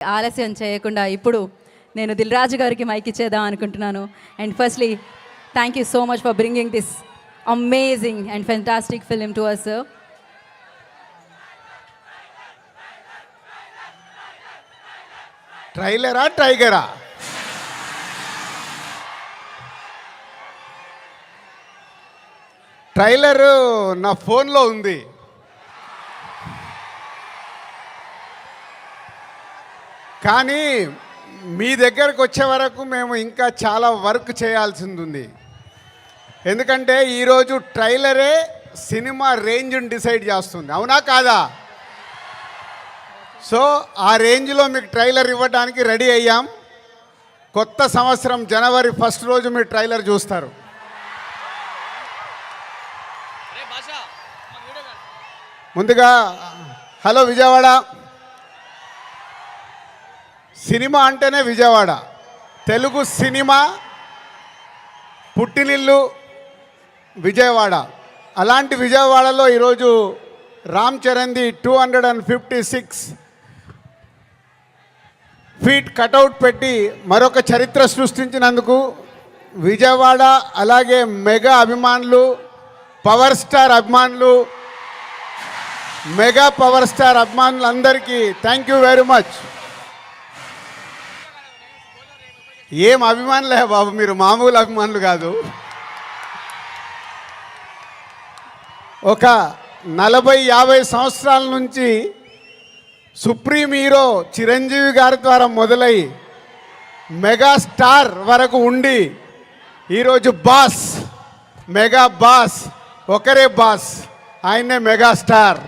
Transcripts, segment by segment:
ఆలస్యం చేయకుండా ఇప్పుడు నేను దిల్ రాజు గారికి మైక్ ఇచ్చేద్దాం అనుకుంటున్నాను. And firstly thank you so much for bringing this amazing and fantastic film to us sir. ట్రైలరా టైగరా? ట్రైలర్ నా ఫోన్లో ఉంది. కానీ మీ దగ్గరకు వచ్చే వరకు మేము ఇంకా చాలా వర్క్ చేయాల్సింది ఉంది. ఎందుకంటే ఈరోజు ట్రైలరే సినిమా రేంజ్ని డిసైడ్ చేస్తుంది, అవునా కాదా? సో ఆ రేంజ్లో మీకు ట్రైలర్ ఇవ్వడానికి రెడీ అయ్యాం. కొత్త సంవత్సరం జనవరి 1 రోజు మీరు ట్రైలర్ చూస్తారు. ముందుగా హలో విజయవాడ. సినిమా అంటేనే విజయవాడ. తెలుగు సినిమా పుట్టినిల్లు విజయవాడ. అలాంటి విజయవాడలో ఈరోజు రామ్ చరణ్ది 256 ఫీట్ కటౌట్ పెట్టి మరొక చరిత్ర సృష్టించినందుకు విజయవాడ అలాగే మెగా అభిమానులు, పవర్ స్టార్ అభిమానులు, మెగా పవర్ స్టార్ అభిమానులందరికీ థ్యాంక్ యూ వెరీ మచ్. ఏం అభిమానులే బాబు, మీరు మామూలు అభిమానులు కాదు. ఒక 40-50 సంవత్సరాల నుంచి సుప్రీం హీరో చిరంజీవి గారి ద్వారా మొదలై మెగాస్టార్ వరకు ఉండి ఈరోజు బాస్, మెగా బాస్, ఒకరే బాస్, ఆయనే మెగాస్టార్.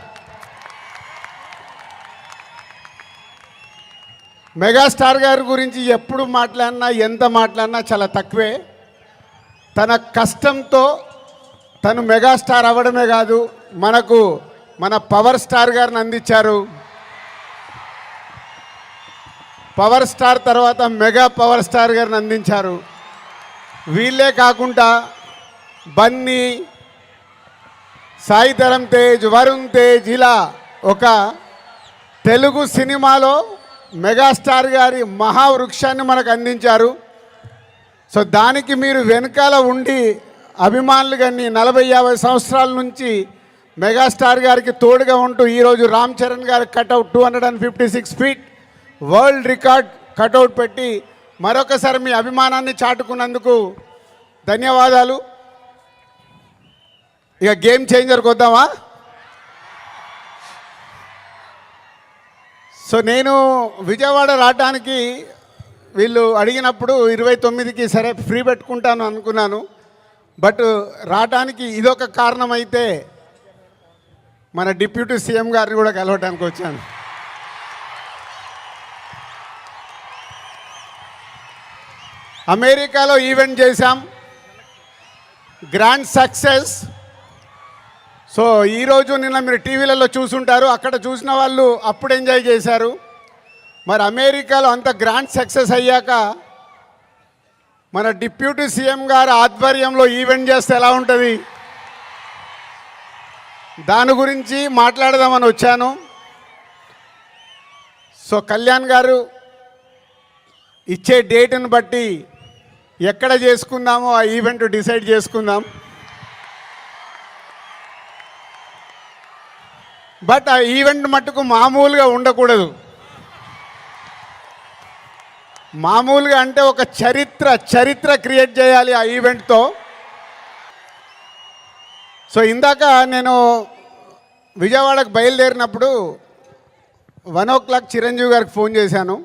మెగాస్టార్ గారి గురించి ఎప్పుడు మాట్లాడినా ఎంత మాట్లాడినా చాలా తక్కువే. తన కష్టంతో తను మెగాస్టార్ అవ్వడమే కాదు, మనకు మన పవర్ స్టార్ గారిని అందించారు. పవర్ స్టార్ తర్వాత మెగా పవర్ స్టార్ గారిని అందించారు. వీళ్ళే కాకుండా బన్నీ, సాయి ధరమ్ తేజ్, వరుణ్ తేజ్, ఇలా ఒక తెలుగు సినిమాలో మెగాస్టార్ గారి మహావృక్షాన్ని మనకు అందించారు. సో దానికి మీరు వెనకాల ఉండి అభిమానులు కానీ 40-50 సంవత్సరాల నుంచి మెగాస్టార్ గారికి తోడుగా ఉంటూ ఈరోజు రామ్ చరణ్ గారి cutout 256 feet world record cutout పెట్టి మరొకసారి మీ అభిమానాన్ని చాటుకున్నందుకు ధన్యవాదాలు. ఇక గేమ్ చేంజర్కి వద్దామా? సో నేను విజయవాడ రావడానికి వీళ్ళు అడిగినప్పుడు 29కి సరే ఫ్రీ పెట్టుకుంటాను అనుకున్నాను. బట్ రావడానికి ఇదొక కారణం అయితే మన డిప్యూటీ సీఎం గారిని కూడా కలవడానికి వచ్చాను. అమెరికాలో ఈవెంట్ చేశాం, గ్రాండ్ సక్సెస్. సో ఈరోజు నిన్న మీరు టీవీలలో చూసుంటారు, అక్కడ చూసిన వాళ్ళు అప్పుడు ఎంజాయ్ చేశారు. మరి అమెరికాలో అంత గ్రాండ్ సక్సెస్ అయ్యాక మన డిప్యూటీ సీఎం గారు ఆధ్వర్యంలో ఈవెంట్ చేస్తే ఎలా ఉంటుంది, దాని గురించి మాట్లాడదామని వచ్చాను. సో కళ్యాణ్ గారు ఇచ్చే డేట్ని బట్టి ఎక్కడ చేసుకుందామో ఆ ఈవెంట్ డిసైడ్ చేసుకుందాం. బట్ ఆ ఈవెంట్ మట్టుకు మామూలుగా ఉండకూడదు. మామూలుగా అంటే ఒక చరిత్ర క్రియేట్ చేయాలి ఆ ఈవెంట్తో. సో ఇందాక నేను విజయవాడకు బయలుదేరినప్పుడు 1 o'clock చిరంజీవి గారికి ఫోన్ చేశాను.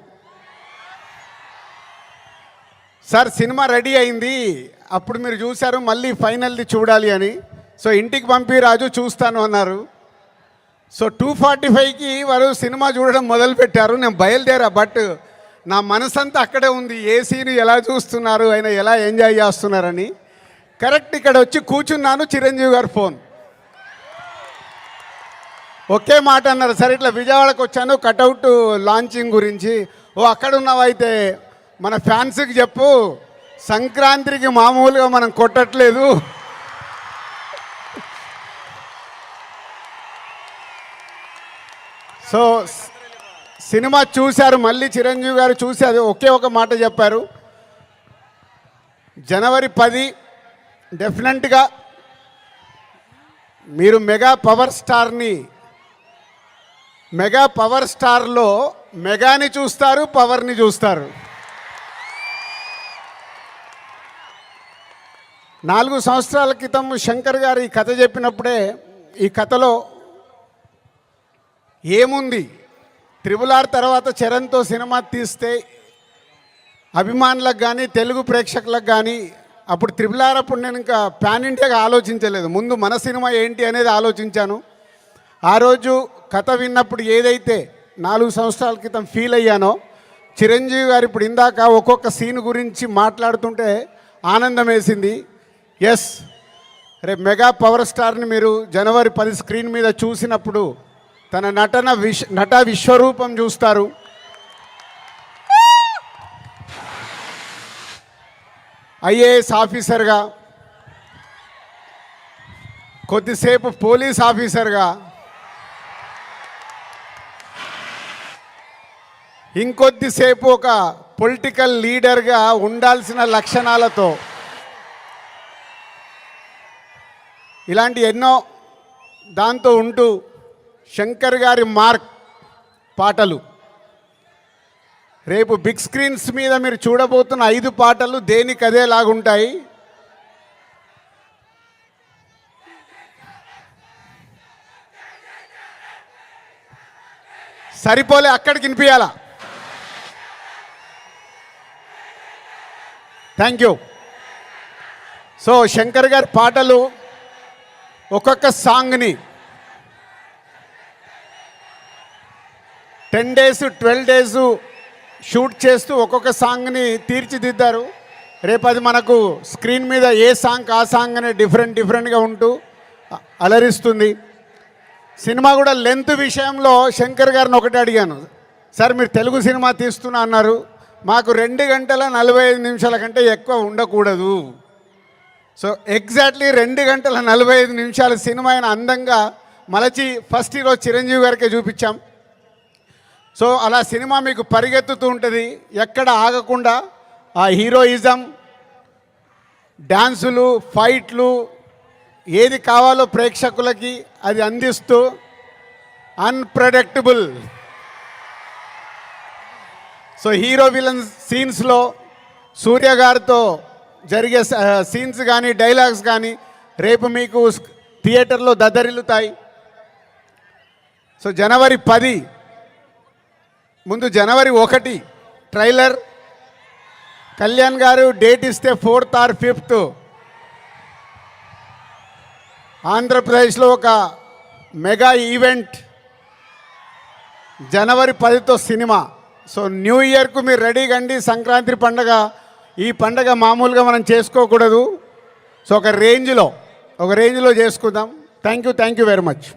సార్ సినిమా రెడీ అయింది, అప్పుడు మీరు చూశారు, మళ్ళీ ఫైనల్ది చూడాలి అని. సో ఇంటికి పంపి రాజు చూస్తాను అన్నారు. సో 2:45కి వారు సినిమా చూడడం మొదలుపెట్టారు. నేను బయలుదేరా, బట్ నా మనసంతా అక్కడే ఉంది. ఏ సీన్ ఎలా చూస్తున్నారు, ఆయన ఎలా ఎంజాయ్ చేస్తున్నారని. కరెక్ట్ ఇక్కడ వచ్చి కూర్చున్నాను, చిరంజీవి గారు ఫోన్. ఒకే మాట అన్నారు, సరే ఇట్లా విజయవాడకు వచ్చాను కటౌట్ లాంచింగ్ గురించి. ఓ అక్కడ ఉన్నావైతే మన ఫ్యాన్స్కి చెప్పు, సంక్రాంతికి మామూలుగా మనం కొట్టట్లేదు, సో సినిమా చూశారు, మళ్ళీ చిరంజీవి గారు చూసి అది ఒకే ఒక మాట చెప్పారు, జనవరి 10 డెఫినెట్గా మీరు మెగా పవర్ స్టార్లో మెగాని చూస్తారు, పవర్ని చూస్తారు. 4 సంవత్సరాల క్రితం శంకర్ గారు ఈ కథ చెప్పినప్పుడే ఈ కథలో ఏముంది, RRR తర్వాత చరణ్తో సినిమా తీస్తే అభిమానులకు కానీ తెలుగు ప్రేక్షకులకు కానీ, అప్పుడు RRR అప్పుడు నేను ఇంకా పాన్ ఇండియాగా ఆలోచించలేదు, ముందు మన సినిమా ఏంటి అనేది ఆలోచించాను. ఆ రోజు కథ విన్నప్పుడు ఏదైతే 4 సంవత్సరాల క్రితం ఫీల్ అయ్యానో, చిరంజీవి గారు ఇప్పుడు ఇందాక ఒక్కొక్క సీన్ గురించి మాట్లాడుతుంటే ఆనందం వేసింది. ఎస్, రేపు మెగా పవర్ స్టార్ని మీరు జనవరి 10 స్క్రీన్ మీద చూసినప్పుడు తన నట విశ్వరూపం చూస్తారు. ఐఏఎస్ ఆఫీసర్గా, కొద్దిసేపు పోలీస్ ఆఫీసర్గా, ఇంకొద్దిసేపు ఒక పొలిటికల్ లీడర్గా ఉండాల్సిన లక్షణాలతో ఇలాంటి ఎన్నో దాంతో ఉంటూ శంకర్ గారి మార్క్ పాటలు రేపు బిగ్ స్క్రీన్స్ మీద మీరు చూడబోతున్న 5 పాటలు దేనికి అదేలాగుంటాయి. సరిపోలే, అక్కడికి వినిపించాలా. Thank you. సో శంకర్ గారి పాటలు ఒక్కొక్క సాంగ్ని 10 days 12 days షూట్ చేస్తూ ఒక్కొక్క సాంగ్ని తీర్చిదిద్దారు. రేపు అది మనకు స్క్రీన్ మీద ఏ సాంగ్ ఆ సాంగ్ అనే డిఫరెంట్గా ఉంటూ అలరిస్తుంది. సినిమా కూడా లెంత్ విషయంలో శంకర్ గారిని ఒకటి అడిగాను, సార్ మీరు తెలుగు సినిమా తీస్తున్నా అన్నారు, మాకు 2 గంటల 45 నిమిషాల కంటే ఎక్కువ ఉండకూడదు. సో ఎగ్జాక్ట్లీ 2 గంటల 45 నిమిషాల సినిమా అయిన అందంగా మలచి ఫస్ట్ ఈరోజు చిరంజీవి గారికే చూపించాం. సో అలా సినిమా మీకు పరిగెత్తుతూ ఉంటుంది, ఎక్కడ ఆగకుండా ఆ హీరోయిజం, డ్యాన్సులు, ఫైట్లు, ఏది కావాలో ప్రేక్షకులకి అది అందిస్తూ అన్ప్రెడిక్టబుల్. సో హీరో విలన్ సీన్స్లో సూర్య గారితో జరిగే సీన్స్ కానీ డైలాగ్స్ కానీ రేపు మీకు థియేటర్లో దద్దరిల్లుతాయి. సో జనవరి 10 ముందు జనవరి 1 ట్రైలర్, కళ్యాణ్ గారు డేట్ ఇస్తే 4th or 5th ఆంధ్రప్రదేశ్లో ఒక మెగా ఈవెంట్, జనవరి 10తో సినిమా. సో న్యూ ఇయర్కు మీరు రెడీగా అండి. సంక్రాంతి పండగ, ఈ పండగ మామూలుగా మనం చేసుకోకూడదు. సో ఒక రేంజ్లో చేసుకుందాం. Thank you very much.